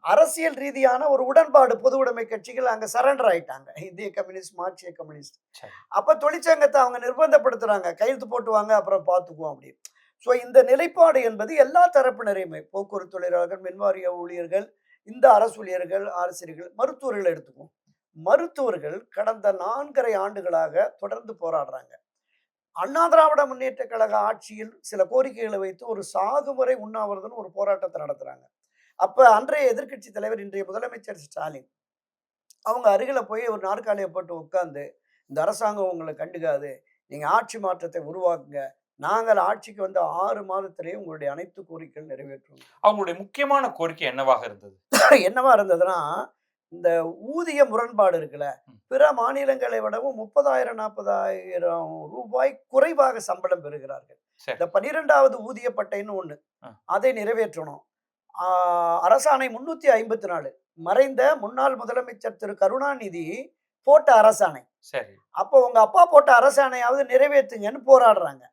அரசியல் ரீதியான ஒரு உடன்பாடு பொது உடைமை கட்சிகள் அங்க சரண்டர் ஆயிட்டாங்க. இந்திய கம்யூனிஸ்ட், மார்க்சிய கம்யூனிஸ்ட். சரி. அப்ப தொழிற்சங்கத்த அவங்க நிர்பந்தப்படுத்துறாங்க. கையெழுத்து போட்டு வாங்க அப்புறம் பார்த்துக்குவோம் அப்படின்னு. ஸோ இந்த நிலைப்பாடு என்பது எல்லா தரப்பினரையுமே போக்குவரத்து தொழிலாளர்கள், மின்வாரிய ஊழியர்கள், இந்த அரசு ஊழியர்கள், ஆசிரியர்கள், மருத்துவர்கள் எடுத்துக்குவோம். மருத்துவர்கள் கடந்த 4 1/2 ஆண்டுகளாக தொடர்ந்து போராடுறாங்க. அண்ணா திராவிட முன்னேற்றக் கழக ஆட்சியில் சில கோரிக்கைகளை வைத்து ஒரு சாகுவரை உண்ணாவிரதம்னு ஒரு போராட்டத்தை நடத்துறாங்க. அப்ப அன்றைய எதிர்க்கட்சி தலைவர், இன்றைய முதலமைச்சர் ஸ்டாலின், அவங்க அருகில போய் ஒரு நாற்காலிய போட்டு உட்கார்ந்து, "இந்த அரசாங்கம் உங்கள கண்டுக்காது. நீங்க ஆட்சி மாற்றத்தை உருவாக்குங்க. நாங்கள் ஆட்சிக்கு வந்த 6 மாதத்திலேயே உங்களுடைய அனைத்து கோரிக்கைகள் நிறைவேற்றுவோம்." அவங்களுடைய முக்கியமான கோரிக்கை என்னவாக இருந்தது? என்னவா இருந்ததுன்னா, இந்த ஊதிய முரண்பாடு இருக்குல்ல, ம். பிற மாநிலங்களை விடவும் 30,000 40,000 ரூபாய் குறைவாக சம்பளம் பெறுகிறார்கள். சரி. இந்த 12வது ஊதிய பட்டைன்னு ஒண்ணு. அ. அதை நிறைவேற்றணும். ஆ அரசாணை 354, மறைந்த முன்னாள் முதலமைச்சர் திரு கருணாநிதி போட்ட அரசாணை. சரி. அப்போ உங்க அப்பா போட்ட அரசாணையாவது நிறைவேத்துங்கன்னு போராடுறாங்க.